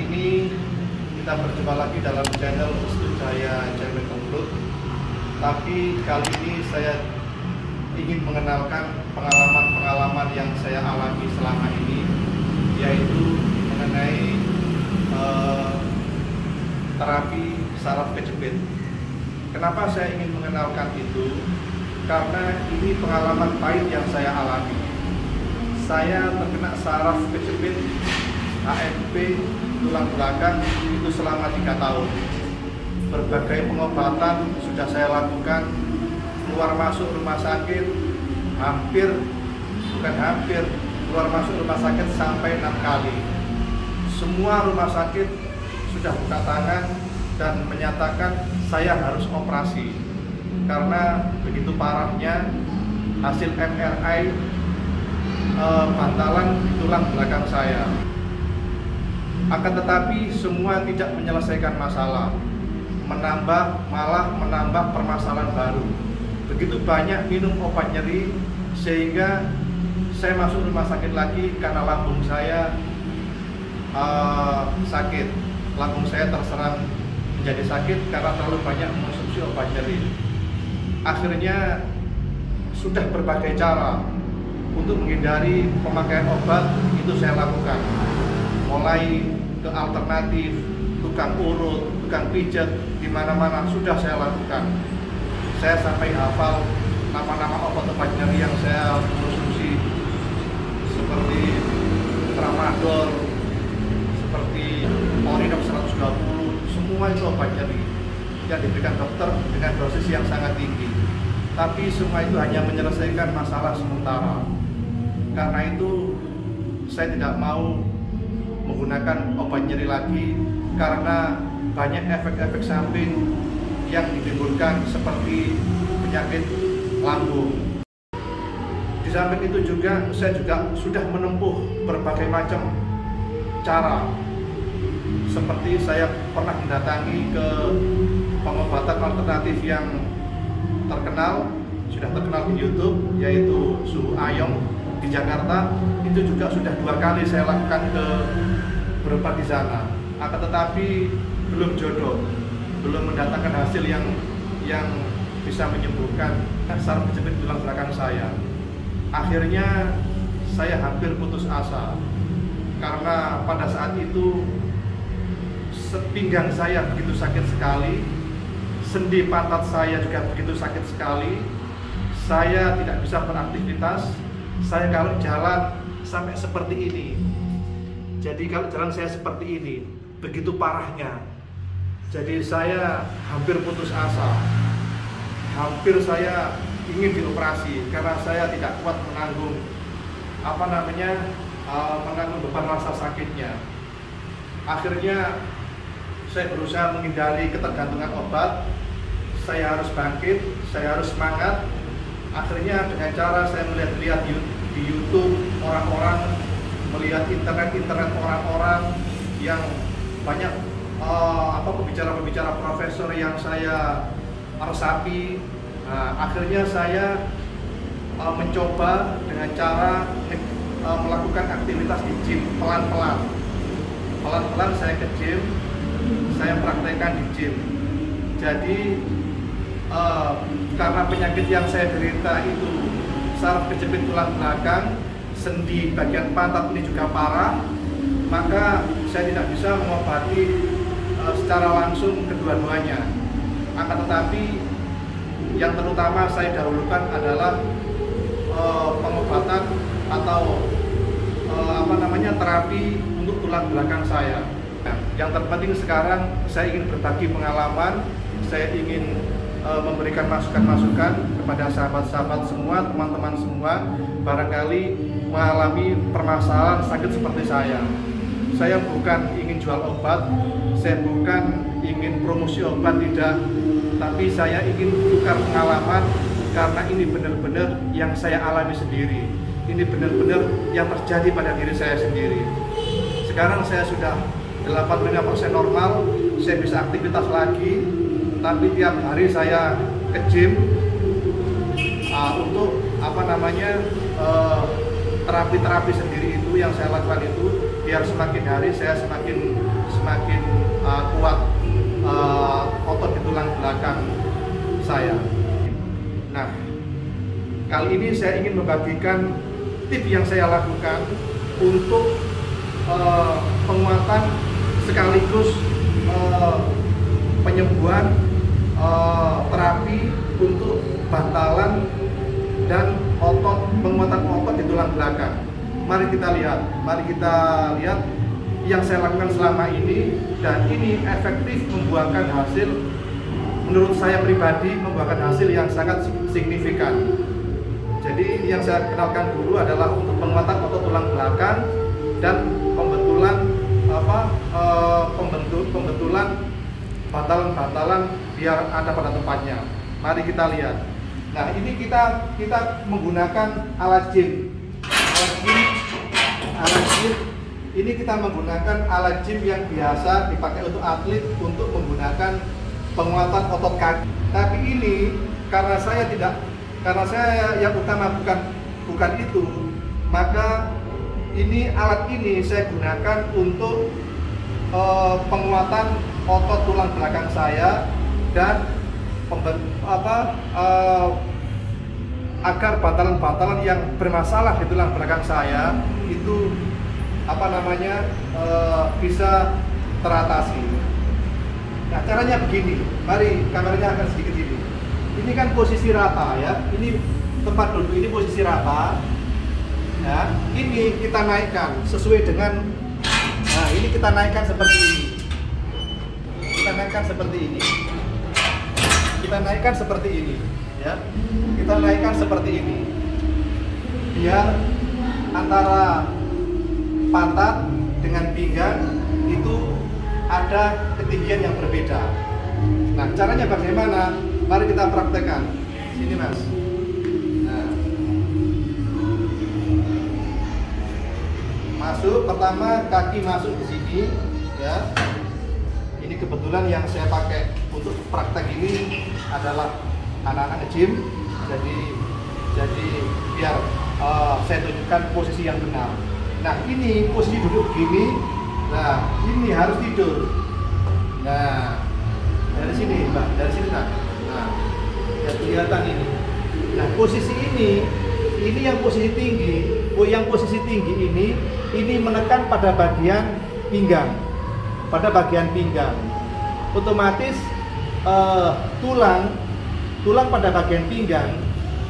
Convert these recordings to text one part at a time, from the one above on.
ini kita berjumpa lagi dalam channel Ustujaya Cewek Kembrut. Tapi kali ini saya ingin mengenalkan pengalaman-pengalaman yang saya alami selama ini, yaitu mengenai terapi saraf kejepit. Kenapa saya ingin mengenalkan itu? Karena ini pengalaman pahit yang saya alami. Saya terkena saraf kejepit AMP tulang belakang itu selama 3 tahun. Berbagai pengobatan sudah saya lakukan, keluar masuk rumah sakit keluar masuk rumah sakit sampai 6 kali. Semua rumah sakit sudah buka tangan dan menyatakan saya harus operasi karena begitu parahnya hasil MRI bantalan di tulang belakang saya. Akan tetapi semua tidak menyelesaikan masalah, malah menambah permasalahan baru. Begitu banyak minum obat nyeri sehingga saya masuk rumah sakit lagi karena lambung saya sakit. Lambung saya terserang menjadi sakit karena terlalu banyak mengonsumsi obat nyeri. Akhirnya sudah berbagai cara untuk menghindari pemakaian obat itu saya lakukan. Mulai ke alternatif, tukang urut, tukang pijat, di mana-mana sudah saya lakukan. Saya sampai hafal nama-nama obat-obat nyeri yang saya konsumsi, seperti tramadol, seperti Orinox 120, semua itu obat nyeri yang diberikan dokter dengan dosis yang sangat tinggi. Tapi semua itu hanya menyelesaikan masalah sementara. Karena itu saya tidak mau menggunakan obat nyeri lagi karena banyak efek-efek samping yang ditimbulkan seperti penyakit lambung. Di samping itu juga saya sudah menempuh berbagai macam cara. Seperti saya pernah mendatangi ke pengobatan alternatif yang sudah terkenal di YouTube, yaitu Suhu Ayong di Jakarta. Itu juga sudah 2 kali saya lakukan ke berobat di sana. Akan tetapi belum jodoh, belum mendatangkan hasil yang bisa menyembuhkan saraf kejepit tulang belakang saya. Akhirnya saya hampir putus asa karena pada saat itu pinggang saya begitu sakit sekali, sendi pantat saya juga begitu sakit sekali. Saya tidak bisa beraktivitas. Saya kalau jalan sampai seperti ini. Jadi kalau jalan saya seperti ini, begitu parahnya. Jadi saya hampir putus asa. Hampir saya ingin dioperasi karena saya tidak kuat menanggung menanggung beban rasa sakitnya. Akhirnya saya berusaha menghindari ketergantungan obat. Saya harus bangkit, saya harus semangat. Akhirnya dengan cara saya melihat di YouTube orang-orang, melihat internet orang-orang yang banyak pembicara-pembicara profesor yang saya resapi. Nah, akhirnya saya mencoba dengan cara melakukan aktivitas di gym pelan-pelan saya ke gym, saya praktekkan di gym. Jadi karena penyakit yang saya derita itu saraf kejepit tulang belakang, sendi bagian pantat ini juga parah, maka saya tidak bisa mengobati secara langsung kedua-duanya. Akan tetapi yang terutama saya dahulukan adalah pengobatan atau terapi untuk tulang belakang saya. Yang terpenting sekarang saya ingin berbagi pengalaman, saya ingin memberikan masukan-masukan kepada sahabat-sahabat semua, teman-teman semua, barangkali mengalami permasalahan sakit seperti saya. Saya bukan ingin jual obat, saya bukan ingin promosi obat, tidak, tapi saya ingin tukar pengalaman karena ini benar-benar yang saya alami sendiri. Ini benar-benar yang terjadi pada diri saya sendiri. Sekarang saya sudah 85% normal, saya bisa aktivitas lagi, tapi tiap hari saya ke gym untuk terapi-terapi sendiri itu yang saya lakukan itu biar semakin hari saya semakin semakin kuat otot di tulang belakang saya. Nah, kali ini saya ingin membagikan tips yang saya lakukan untuk penguatan sekaligus penyembuhan, terapi untuk bantalan dan penguatan otot di tulang belakang. Mari kita lihat yang saya lakukan selama ini, dan ini efektif membuahkan hasil, menurut saya pribadi membuahkan hasil yang sangat signifikan. Jadi yang saya kenalkan dulu adalah untuk penguatan otot tulang belakang dan pembentulan bantalan-bantalan biar ada pada tempatnya. Mari kita lihat. Nah, ini kita menggunakan alat gym. Ini kita menggunakan alat gym yang biasa dipakai untuk atlet untuk menggunakan penguatan otot kaki. Tapi ini karena saya yang utama bukan itu, maka alat ini saya gunakan untuk penguatan otot tulang belakang saya dan agar bantalan-bantalan yang bermasalah di tulang belakang saya itu bisa teratasi. Nah, caranya begini. Mari kameranya akan sedikit ini. Ini kan posisi rata ya. Ini tempat duduk ini posisi rata. Ya, ini kita naikkan sesuai dengan. Nah, ini kita naikkan seperti ini. Kita naikkan seperti ini. Kita naikkan seperti ini. Ya, kita naikkan seperti ini. Biar antara pantat dengan pinggang itu ada ketinggian yang berbeda. Nah, caranya bagaimana? Mari kita praktekkan. Sini, Mas. Nah, masuk, pertama kaki masuk ke sini, ya. Ini kebetulan yang saya pakai untuk praktek ini adalah anak-anak gym, jadi biar saya tunjukkan posisi yang benar. Nah, ini posisi duduk begini. Nah, ini harus tidur. Nah, dari sini, Mbak, dari sini, Nah, ya kelihatan ini. Nah, posisi ini yang posisi tinggi. Yang posisi tinggi ini menekan pada bagian pinggang. Pada bagian pinggang. Otomatis tulang pada bagian pinggang,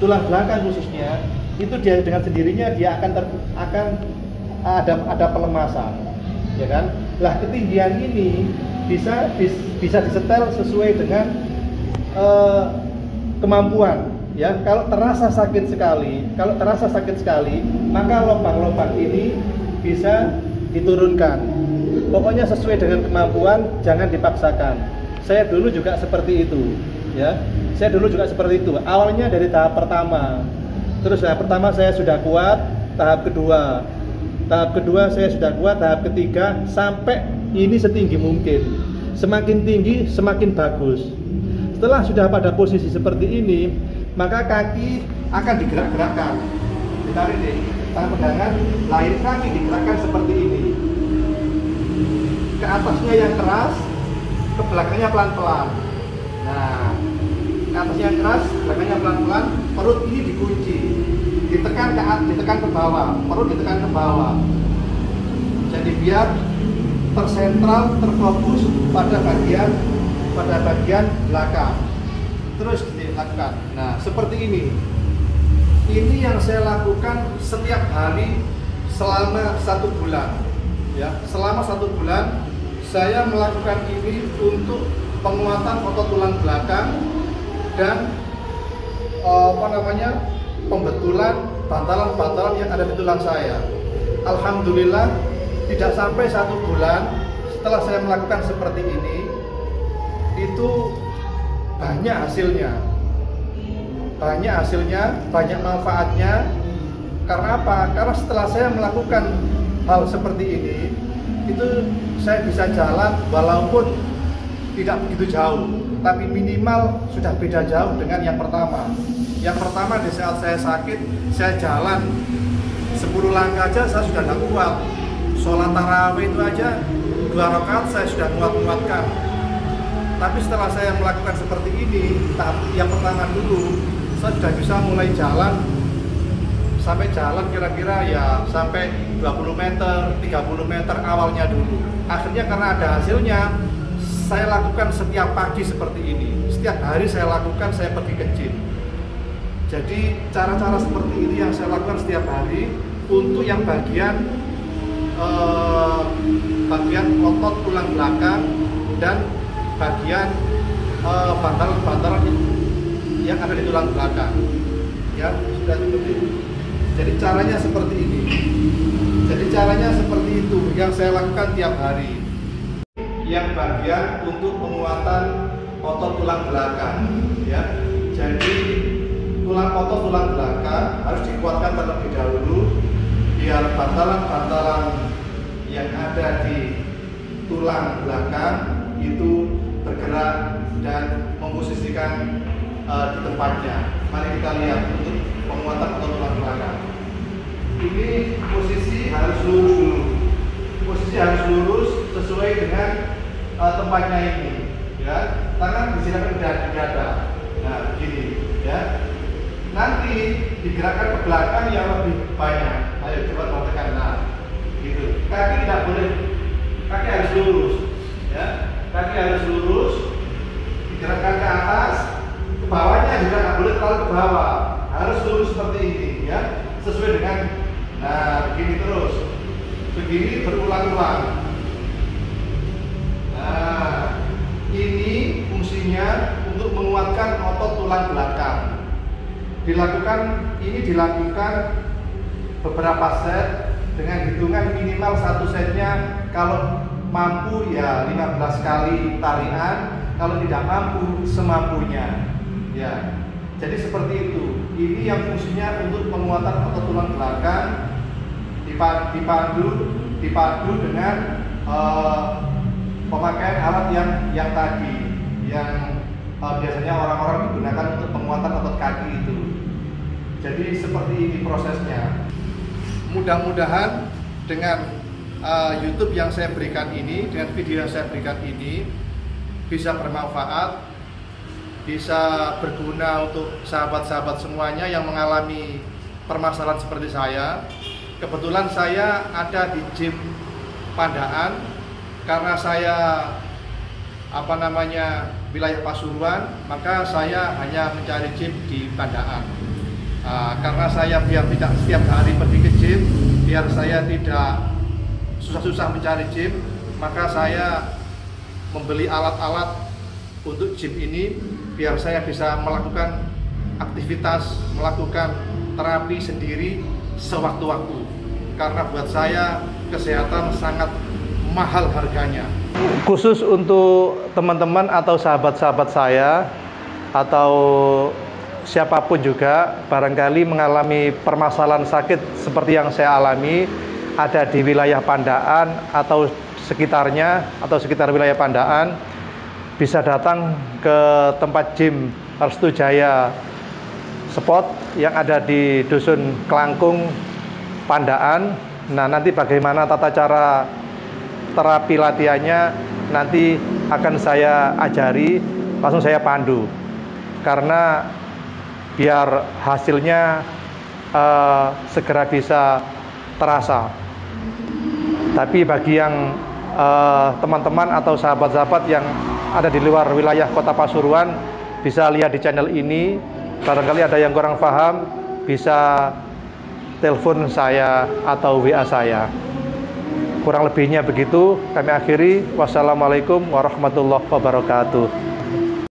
tulang belakang khususnya, itu dia dengan sendirinya dia akan ada pelemasan, ya kan? Lah, ketinggian ini bisa disetel sesuai dengan kemampuan, ya. Kalau terasa sakit sekali, maka lubang-lubang ini bisa diturunkan. Pokoknya sesuai dengan kemampuan, jangan dipaksakan. Saya dulu juga seperti itu, ya. Saya dulu juga seperti itu. Awalnya dari tahap pertama. Terus tahap pertama saya sudah kuat, tahap kedua saya sudah kuat, tahap ketiga sampai ini setinggi mungkin. Semakin tinggi semakin bagus. Setelah sudah pada posisi seperti ini, maka kaki akan digerak-gerakkan. Ditarik deh, tangan pegangan, lahir kaki digerakkan seperti ini. Ke atasnya yang keras, ke belakangnya pelan-pelan. Nah, ke atasnya yang keras, belakangnya pelan-pelan, perut ini dikunci. Ditekan ke bawah, perut ditekan ke bawah. Jadi biar tersentral, terfokus pada bagian belakang. Terus dilakukan. Nah, seperti ini. Ini yang saya lakukan setiap hari selama 1 bulan. Ya, selama 1 bulan saya melakukan ini untuk penguatan otot tulang belakang dan pembetulan bantalan-bantalan yang ada di tulang saya. Alhamdulillah, tidak sampai 1 bulan setelah saya melakukan seperti ini, itu banyak hasilnya, banyak manfaatnya. Karena apa? Karena setelah saya melakukan hal seperti ini, itu saya bisa jalan walaupun tidak begitu jauh, tapi minimal sudah beda jauh dengan yang pertama. Yang pertama, di saat saya sakit, saya jalan 10 langkah aja saya sudah tidak kuat. Sholat tarawih itu aja 2 rakaat saya sudah menguatkan. Tapi setelah saya melakukan seperti ini, tahap yang pertama dulu, saya sudah bisa mulai jalan sampai jalan kira-kira ya sampai 20 meter, 30 meter awalnya dulu. Akhirnya karena ada hasilnya, saya lakukan setiap pagi seperti ini. Setiap hari saya lakukan, saya pergi ke gym. Jadi cara-cara seperti ini yang saya lakukan setiap hari untuk yang bagian otot tulang belakang dan bagian bantalan-bantalan yang ada di tulang belakang. Ya, sudah seperti itu. Jadi caranya seperti ini. Jadi caranya seperti itu yang saya lakukan tiap hari. Yang bagian untuk penguatan otot tulang belakang, ya. Jadi otot tulang belakang harus dikuatkan terlebih dahulu biar bantalan-bantalan yang ada di tulang belakang itu bergerak dan memposisikan di tempatnya. Mari kita lihat untuk penguatan otot tulang belakang. Ini posisi harus lurus dulu. Posisi harus lurus sesuai dengan tempatnya ini. Ya, tangan disilakan ke dada. Nah, begini, ya. Nanti digerakkan ke belakang yang lebih banyak. Ayo coba praktekkan. Nah, gitu. Kaki tidak boleh, kaki harus lurus, ya. Kaki harus lurus, digerakkan ke atas, ke bawahnya juga tidak boleh terlalu ke bawah, harus lurus seperti ini, ya. Sesuai dengan, nah, begini terus, begini berulang-ulang. Nah, ini fungsinya untuk menguatkan otot tulang belakang. Dilakukan beberapa set dengan hitungan minimal 1 setnya kalau mampu ya 15 kali tarian, kalau tidak mampu semampunya, ya. Jadi seperti itu. Ini yang fungsinya untuk penguatan otot tulang belakang dipadu dengan pemakaian alat yang tadi yang biasanya orang-orang menggunakan untuk penguatan otot kaki itu. Jadi seperti ini prosesnya. Mudah-mudahan dengan YouTube yang saya berikan ini, dengan video yang saya berikan ini bisa bermanfaat, bisa berguna untuk sahabat-sahabat semuanya yang mengalami permasalahan seperti saya. Kebetulan saya ada di gym Pandaan karena saya wilayah Pasuruan, maka saya hanya mencari gym di Pandaan. Karena saya biar tidak setiap hari pergi ke gym, biar saya tidak susah-susah mencari gym, maka saya membeli alat-alat untuk gym ini biar saya bisa melakukan aktivitas, melakukan terapi sendiri sewaktu-waktu. Karena buat saya kesehatan sangat mahal harganya. Khusus untuk teman-teman atau sahabat-sahabat saya atau siapapun juga barangkali mengalami permasalahan sakit seperti yang saya alami, ada di wilayah Pandaan atau sekitarnya atau sekitar wilayah Pandaan, bisa datang ke tempat gym Restu Jaya Sport yang ada di Dusun Kelangkung, Pandaan. Nah, nanti bagaimana tata cara terapi latihannya nanti akan saya ajari, langsung saya pandu. Karena biar hasilnya segera bisa terasa. Tapi bagi yang teman-teman atau sahabat-sahabat yang ada di luar wilayah Kota Pasuruan, bisa lihat di channel ini. Barangkali ada yang kurang paham, bisa telepon saya atau WA saya. Kurang lebihnya begitu, kami akhiri. Wassalamualaikum warahmatullahi wabarakatuh.